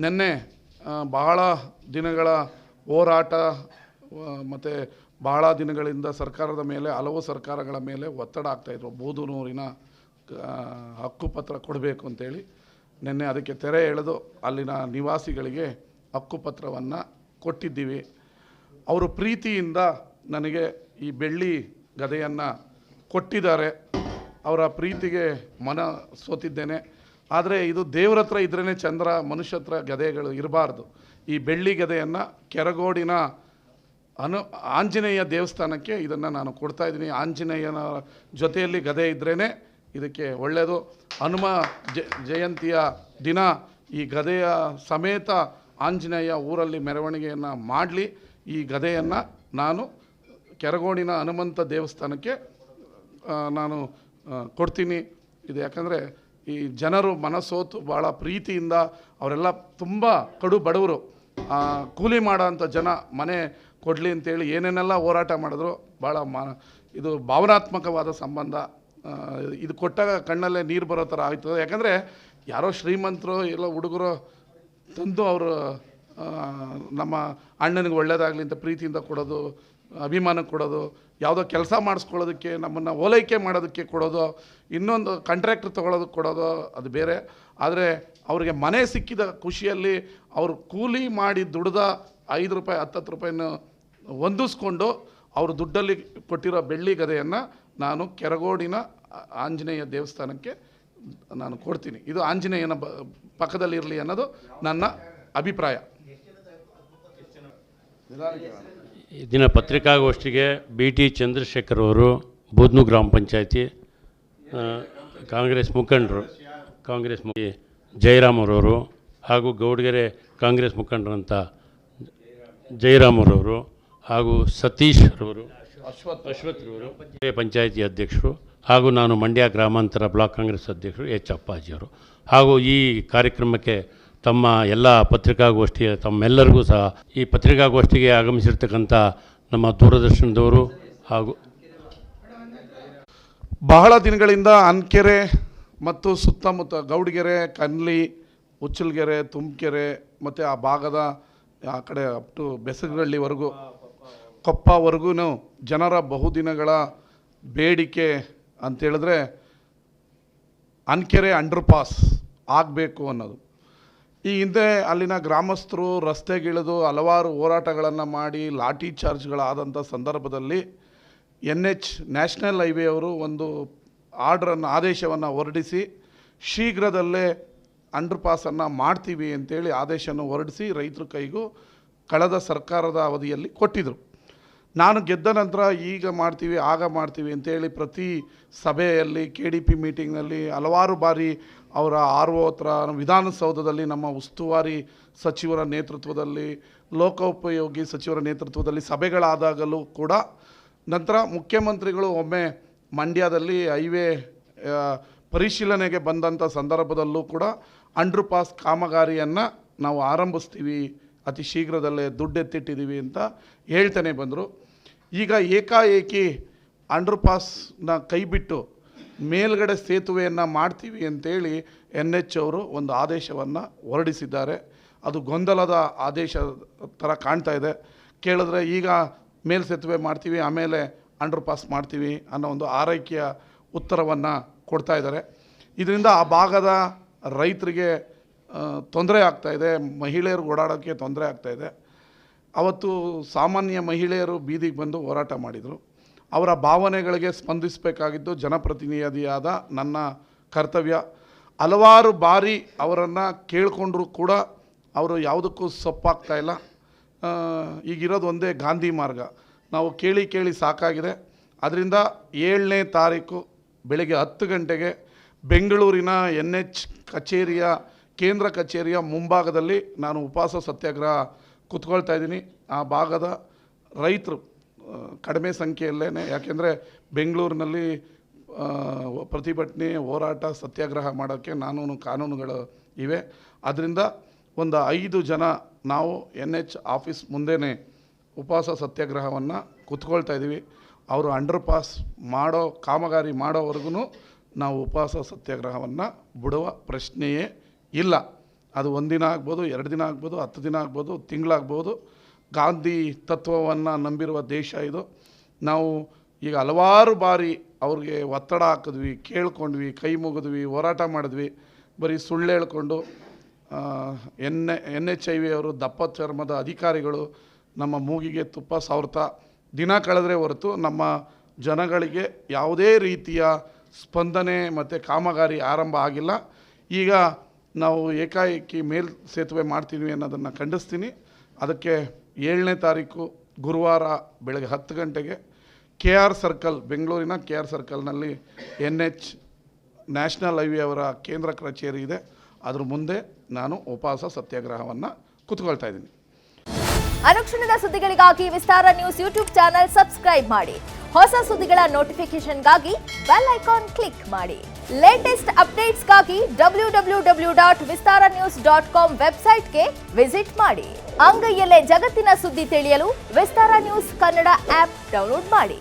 ನಿನ್ನೆ ಬಹಳ ದಿನಗಳ ಹೋರಾಟ ಮತ್ತು ಬಹಳ ದಿನಗಳಿಂದ ಸರ್ಕಾರದ ಮೇಲೆ ಹಲವು ಸರ್ಕಾರಗಳ ಮೇಲೆ ಒತ್ತಡ ಆಗ್ತಾಯಿದ್ರು. ಬೂದನೂರಿನ ಹಕ್ಕುಪತ್ರ ಕೊಡಬೇಕು ಅಂತೇಳಿ ನಿನ್ನೆ ಅದಕ್ಕೆ ತೆರೆ ಎಳೆದು ಅಲ್ಲಿನ ನಿವಾಸಿಗಳಿಗೆ ಹಕ್ಕುಪತ್ರವನ್ನು ಕೊಟ್ಟಿದ್ದೀವಿ. ಅವರು ಪ್ರೀತಿಯಿಂದ ನನಗೆ ಈ ಬೆಳ್ಳಿ ಗದೆಯನ್ನು ಕೊಟ್ಟಿದ್ದಾರೆ. ಅವರ ಪ್ರೀತಿಗೆ ಮನ ಸೋತಿದ್ದೇನೆ. ಆದರೆ ಇದು ದೇವ್ರ ಹತ್ರ ಇದ್ರೇ ಚಂದ್ರ, ಮನುಷ್ಯ ಹತ್ರ ಗದೆಗಳು ಇರಬಾರ್ದು. ಈ ಬೆಳ್ಳಿ ಗದೆಯನ್ನು ಕೆರಗೋಡಿನ ಆಂಜನೇಯ ದೇವಸ್ಥಾನಕ್ಕೆ ಇದನ್ನು ನಾನು ಕೊಡ್ತಾಯಿದ್ದೀನಿ. ಆಂಜನೇಯನ ಜೊತೆಯಲ್ಲಿ ಗದೆ ಇದ್ರೇ ಇದಕ್ಕೆ ಒಳ್ಳೆಯದು. ಹನುಮ ಜಯಂತಿಯ ದಿನ ಈ ಗದೆಯ ಸಮೇತ ಆಂಜನೇಯ ಊರಲ್ಲಿ ಮೆರವಣಿಗೆಯನ್ನು ಮಾಡಲಿ. ಈ ಗದೆಯನ್ನು ನಾನು ಕೆರಗೋಡಿನ ಹನುಮಂತ ದೇವಸ್ಥಾನಕ್ಕೆ ನಾನು ಕೊಡ್ತೀನಿ. ಇದು ಯಾಕಂದರೆ ಈ ಜನರು ಮನಸೋತು ಭಾಳ ಪ್ರೀತಿಯಿಂದ ಅವರೆಲ್ಲ ತುಂಬ ಕಡು ಬಡವರು, ಕೂಲಿ ಮಾಡೋ ಅಂಥ ಜನ ಮನೆ ಕೊಡಲಿ ಅಂತೇಳಿ ಏನೇನೆಲ್ಲ ಹೋರಾಟ ಮಾಡಿದ್ರು. ಭಾಳ ಇದು ಭಾವನಾತ್ಮಕವಾದ ಸಂಬಂಧ. ಇದು ಕೊಟ್ಟಾಗ ಕಣ್ಣಲ್ಲೇ ನೀರು ಬರೋ ಥರ ಆಯ್ತದೆ. ಯಾಕಂದರೆ ಯಾರೋ ಶ್ರೀಮಂತರು ಎಲ್ಲ ಹುಡುಗರು ತಂದು ಅವರು ನಮ್ಮ ಅಣ್ಣನಿಗೆ ಒಳ್ಳೇದಾಗಲಿ ಅಂತ ಪ್ರೀತಿಯಿಂದ ಕೊಡೋದು, ಅಭಿಮಾನಕ್ಕೆ ಕೊಡೋದು, ಯಾವುದೋ ಕೆಲಸ ಮಾಡಿಸ್ಕೊಳ್ಳೋದಕ್ಕೆ, ನಮ್ಮನ್ನು ಓಲೈಕೆ ಮಾಡೋದಕ್ಕೆ ಕೊಡೋದು, ಇನ್ನೊಂದು ಕಾಂಟ್ರಾಕ್ಟ್ರ್ ತೊಗೊಳೋದಕ್ಕೆ ಕೊಡೋದು, ಅದು ಬೇರೆ. ಆದರೆ ಅವರಿಗೆ ಮನೆ ಸಿಕ್ಕಿದ ಖುಷಿಯಲ್ಲಿ ಅವರು ಕೂಲಿ ಮಾಡಿ ದುಡ್ದ 5 ರೂಪಾಯಿ 10 ರೂಪಾಯಿನ ಹೊಂದಿಸ್ಕೊಂಡು ಅವರು ದುಡ್ಡಲ್ಲಿ ಕೊಟ್ಟಿರೋ ಬೆಳ್ಳಿ ಗದೆಯನ್ನು ನಾನು ಕೆರಗೋಡಿನ ಆಂಜನೇಯ ದೇವಸ್ಥಾನಕ್ಕೆ ನಾನು ಕೊಡ್ತೀನಿ. ಇದು ಆಂಜನೇಯನ ಪಕ್ಕದಲ್ಲಿರಲಿ ಅನ್ನೋದು ನನ್ನ ಅಭಿಪ್ರಾಯ. ಈ ದಿನ ಪತ್ರಿಕಾಗೋಷ್ಠಿಗೆ BT ಚಂದ್ರಶೇಖರ್ ಅವರು, ಬೂದ್ನೂರು ಗ್ರಾಮ ಪಂಚಾಯತಿ ಕಾಂಗ್ರೆಸ್ ಮುಖಂಡರು, ಜಯರಾಮ್ ಅವರವರು, ಹಾಗೂ ಗೌಡಗೆರೆ ಕಾಂಗ್ರೆಸ್ ಮುಖಂಡರಂಥ ಜಯರಾಮ್ ಅವರವರು, ಹಾಗೂ ಸತೀಶ್ ರವರು, ಅಶ್ವಥ್ರವರು, ಪಂಚಾಯತಿ ಅಧ್ಯಕ್ಷರು, ಹಾಗೂ ನಾನು ಮಂಡ್ಯ ಗ್ರಾಮಾಂತರ ಬ್ಲಾಕ್ ಕಾಂಗ್ರೆಸ್ ಅಧ್ಯಕ್ಷರು H. ಅಪ್ಪಾಜಿಯವರು, ಹಾಗೂ ಈ ಕಾರ್ಯಕ್ರಮಕ್ಕೆ ತಮ್ಮ ಎಲ್ಲ ಪತ್ರಿಕಾಗೋಷ್ಠಿಯ ತಮ್ಮೆಲ್ಲರಿಗೂ ಸಹ ಈ ಪತ್ರಿಕಾಗೋಷ್ಠಿಗೆ ಆಗಮಿಸಿರ್ತಕ್ಕಂಥ ನಮ್ಮ ದೂರದರ್ಶನದವರು ಹಾಗೂ ಬಹಳ ದಿನಗಳಿಂದ ಅನ್ಕೆರೆ ಮತ್ತು ಸುತ್ತಮುತ್ತ ಗೌಡಗೆರೆ, ಕನ್ಲಿ, ಉಚ್ಚಲ್ಗೆರೆ, ತುಮಕೆರೆ ಮತ್ತು ಆ ಭಾಗದ ಆ ಕಡೆ ಅಪ್ ಟು ಬೆಸಗಳ್ಳಿವರೆಗೂ, ಕೊಪ್ಪವರೆಗೂ ಜನರ ಬಹುದಿನಗಳ ಬೇಡಿಕೆ ಅಂತೇಳಿದ್ರೆ ಅನ್ಕೆರೆ ಅಂಡರ್ ಪಾಸ್ ಆಗಬೇಕು ಅನ್ನೋದು. ಈ ಹಿಂದೆ ಅಲ್ಲಿನ ಗ್ರಾಮಸ್ಥರು ರಸ್ತೆಗಿಳಿದು ಹಲವಾರು ಹೋರಾಟಗಳನ್ನು ಮಾಡಿ ಲಾಠಿ ಚಾರ್ಜ್ಗಳಾದಂಥ ಸಂದರ್ಭದಲ್ಲಿ NH ನ್ಯಾಷನಲ್ ಹೈವೇ ಅವರು ಒಂದು ಆದೇಶವನ್ನು ಹೊರಡಿಸಿ ಶೀಘ್ರದಲ್ಲೇ ಅಂಡರ್ ಪಾಸನ್ನು ಮಾಡ್ತೀವಿ ಅಂತೇಳಿ ಆದೇಶವನ್ನು ಹೊರಡಿಸಿ ರೈತರ ಕೈಗೂ ಕಳೆದ ಸರ್ಕಾರದ ಅವಧಿಯಲ್ಲಿ ಕೊಟ್ಟಿದ್ದರು. ನಾನು ಗೆದ್ದ ನಂತರ ಈಗ ಮಾಡ್ತೀವಿ ಆಗ ಮಾಡ್ತೀವಿ ಅಂತೇಳಿ ಪ್ರತಿ ಸಭೆಯಲ್ಲಿ KDP ಮೀಟಿಂಗ್ನಲ್ಲಿ ಹಲವಾರು ಬಾರಿ ಅವರ RO ಹತ್ರ, ವಿಧಾನಸೌಧದಲ್ಲಿ ನಮ್ಮ ಉಸ್ತುವಾರಿ ಸಚಿವರ ನೇತೃತ್ವದಲ್ಲಿ, ಲೋಕೋಪಯೋಗಿ ಸಚಿವರ ನೇತೃತ್ವದಲ್ಲಿ ಸಭೆಗಳಾದಾಗಲೂ ಕೂಡ, ನಂತರ ಮುಖ್ಯಮಂತ್ರಿಗಳು ಒಮ್ಮೆ ಮಂಡ್ಯದಲ್ಲಿ ಹೈವೇ ಪರಿಶೀಲನೆಗೆ ಬಂದಂಥ ಸಂದರ್ಭದಲ್ಲೂ ಕೂಡ ಅಂಡರ್ ಪಾಸ್ ಕಾಮಗಾರಿಯನ್ನು ನಾವು ಆರಂಭಿಸ್ತೀವಿ, ಅತಿ ಶೀಘ್ರದಲ್ಲೇ ದುಡ್ಡೆತ್ತಿಟ್ಟಿದ್ದೀವಿ ಅಂತ ಹೇಳ್ತಾನೆ ಬಂದರು. ಈಗ ಏಕಾಏಕಿ ಅಂಡರ್ ಪಾಸ್ನ ಕೈಬಿಟ್ಟು ಮೇಲ್ಗಡೆ ಸೇತುವೆಯನ್ನು ಮಾಡ್ತೀವಿ ಅಂತೇಳಿ NH ಅವರು ಒಂದು ಆದೇಶವನ್ನು ಹೊರಡಿಸಿದ್ದಾರೆ. ಅದು ಗೊಂದಲದ ಆದೇಶ ಥರ ಕಾಣ್ತಾ ಇದೆ. ಕೇಳಿದ್ರೆ ಈಗ ಮೇಲ್ ಸೇತುವೆ ಮಾಡ್ತೀವಿ, ಆಮೇಲೆ ಅಂಡರ್ ಪಾಸ್ ಮಾಡ್ತೀವಿ ಅನ್ನೋ ಒಂದು ಆರೈಕೆಯ ಉತ್ತರವನ್ನು ಕೊಡ್ತಾ ಇದ್ದಾರೆ. ಇದರಿಂದ ಆ ಭಾಗದ ರೈತರಿಗೆ ತೊಂದರೆ ಆಗ್ತಾಯಿದೆ, ಮಹಿಳೆಯರು ಓಡಾಡೋಕ್ಕೆ ತೊಂದರೆ ಆಗ್ತಾಯಿದೆ. ಅವತ್ತು ಸಾಮಾನ್ಯ ಮಹಿಳೆಯರು ಬೀದಿಗೆ ಬಂದು ಹೋರಾಟ ಮಾಡಿದರು. ಅವರ ಭಾವನೆಗಳಿಗೆ ಸ್ಪಂದಿಸಬೇಕಾಗಿದ್ದು ಜನಪ್ರತಿನಿಧಿಯಾದ ನನ್ನ ಕರ್ತವ್ಯ. ಹಲವಾರು ಬಾರಿ ಅವರನ್ನು ಕೇಳಿಕೊಂಡ್ರೂ ಕೂಡ ಅವರು ಯಾವುದಕ್ಕೂ ಸೊಪ್ಪಾಗ್ತಾಯಿಲ್ಲ. ಈಗಿರೋದು ಒಂದೇ ಗಾಂಧಿ ಮಾರ್ಗ. ನಾವು ಕೇಳಿ ಕೇಳಿ ಸಾಕಾಗಿದೆ. ಅದರಿಂದ 7ನೇ ತಾರೀಕು ಬೆಳಗ್ಗೆ 10 ಗಂಟೆಗೆ ಬೆಂಗಳೂರಿನ NH ಕಚೇರಿಯ ಕೇಂದ್ರ ಕಚೇರಿಯ ಮುಂಭಾಗದಲ್ಲಿ ನಾನು ಉಪವಾಸ ಸತ್ಯಾಗ್ರಹ ಕೂತ್ಕೊಳ್ತಾ ಇದ್ದೀನಿ. ಆ ಭಾಗದ ರೈತರು ಕಡಿಮೆ ಸಂಖ್ಯೆಯಲ್ಲೇ, ಯಾಕೆಂದರೆ ಬೆಂಗಳೂರಿನಲ್ಲಿ ಪ್ರತಿಭಟನೆ, ಹೋರಾಟ, ಸತ್ಯಾಗ್ರಹ ಮಾಡೋಕ್ಕೆ ಕಾನೂನುಗಳು ಇವೆ. ಅದರಿಂದ ಒಂದು 5 ಜನ ನಾವು NH ಆಫೀಸ್ ಮುಂದೆನೇ ಉಪವಾಸ ಸತ್ಯಾಗ್ರಹವನ್ನು ಕೂತ್ಕೊಳ್ತಾ ಇದ್ದೀವಿ. ಅವರು ಅಂಡರ್ ಪಾಸ್ ಕಾಮಗಾರಿ ಮಾಡೋವರೆಗೂ ನಾವು ಉಪವಾಸ ಸತ್ಯಾಗ್ರಹವನ್ನು ಬಿಡುವ ಪ್ರಶ್ನೆಯೇ ಇಲ್ಲ. ಅದು 1 ದಿನ ಆಗ್ಬೋದು, 2 ದಿನ ಆಗ್ಬೋದು, 10 ದಿನ ಆಗ್ಬೋದು, ತಿಂಗಳಾಗ್ಬೋದು. ಗಾಂಧಿ ತತ್ವವನ್ನು ನಂಬಿರುವ ದೇಶ ಇದು. ನಾವು ಈಗ ಹಲವಾರು ಬಾರಿ ಅವ್ರಿಗೆ ಒತ್ತಡ ಹಾಕಿದ್ವಿ, ಕೇಳ್ಕೊಂಡ್ವಿ, ಕೈ ಮುಗಿದ್ವಿ, ಹೋರಾಟ ಮಾಡಿದ್ವಿ. ಬರೀ ಸುಳ್ಳು ಹೇಳ್ಕೊಂಡು NHIV ಅವರು ದಪ್ಪ ಚರ್ಮದ ಅಧಿಕಾರಿಗಳು ನಮ್ಮ ಮೂಗಿಗೆ ತುಪ್ಪ ಸಾವ್ರ್ತಾ ದಿನ ಕಳೆದ್ರೆ ಹೊರತು ನಮ್ಮ ಜನಗಳಿಗೆ ಯಾವುದೇ ರೀತಿಯ ಸ್ಪಂದನೆ ಮತ್ತು ಕಾಮಗಾರಿ ಆರಂಭ ಆಗಿಲ್ಲ. ಈಗ ನಾವು ಏಕಾಏಕಿ ಮೇಲ್ಸೇತುವೆ ಮಾಡ್ತೀವಿ ಅನ್ನೋದನ್ನು ಖಂಡಿಸ್ತೀನಿ. ಅದಕ್ಕೆ 7ನೇ ತಾರೀಕು ಗುರುವಾರ ಬೆಳಗ್ಗೆ 10 ಗಂಟೆಗೆ KR ಸರ್ಕಲ್, ಬೆಂಗಳೂರಿನ KR ಸರ್ಕಲ್ನಲ್ಲಿ NH ನ್ಯಾಷನಲ್ ಹೈವೇ ಅವರ ಕೇಂದ್ರ ಕಚೇರಿ ಇದೆ. ಅದ್ರ ಮುಂದೆ ನಾನು ಉಪವಾಸ ಸತ್ಯಾಗ್ರಹವನ್ನು ಕೂತ್ಕೊಳ್ತಾ ಇದ್ದೀನಿ. ಅನುಕ್ಷಣದ ಸುದ್ದಿಗಳಿಗಾಗಿ ವಿಸ್ತಾರ ನ್ಯೂಸ್ ಯೂಟ್ಯೂಬ್ ಚಾನೆಲ್ ಸಬ್ಸ್ಕ್ರೈಬ್ ಮಾಡಿ. ಹೊಸ ಸುದ್ದಿಗಳ ನೋಟಿಫಿಕೇಶನ್ಗಾಗಿ ಬೆಲ್ ಐಕಾನ್ ಕ್ಲಿಕ್ ಮಾಡಿ. ಲೇಟೆಸ್ಟ್ ಅಪ್ಡೇಟ್ಸ್ಗಾಗಿ www.vistaranews.com ವೆಬ್ಸೈಟ್ಗೆ ವಿಸಿಟ್ ಮಾಡಿ. ಅಂಗೈಯಲ್ಲೇ ಜಗತ್ತಿನ ಸುದ್ದಿ ತಿಳಿಯಲು ವಿಸ್ತಾರ ನ್ಯೂಸ್ ಕನ್ನಡ ಆಪ್ ಡೌನ್ಲೋಡ್ ಮಾಡಿ.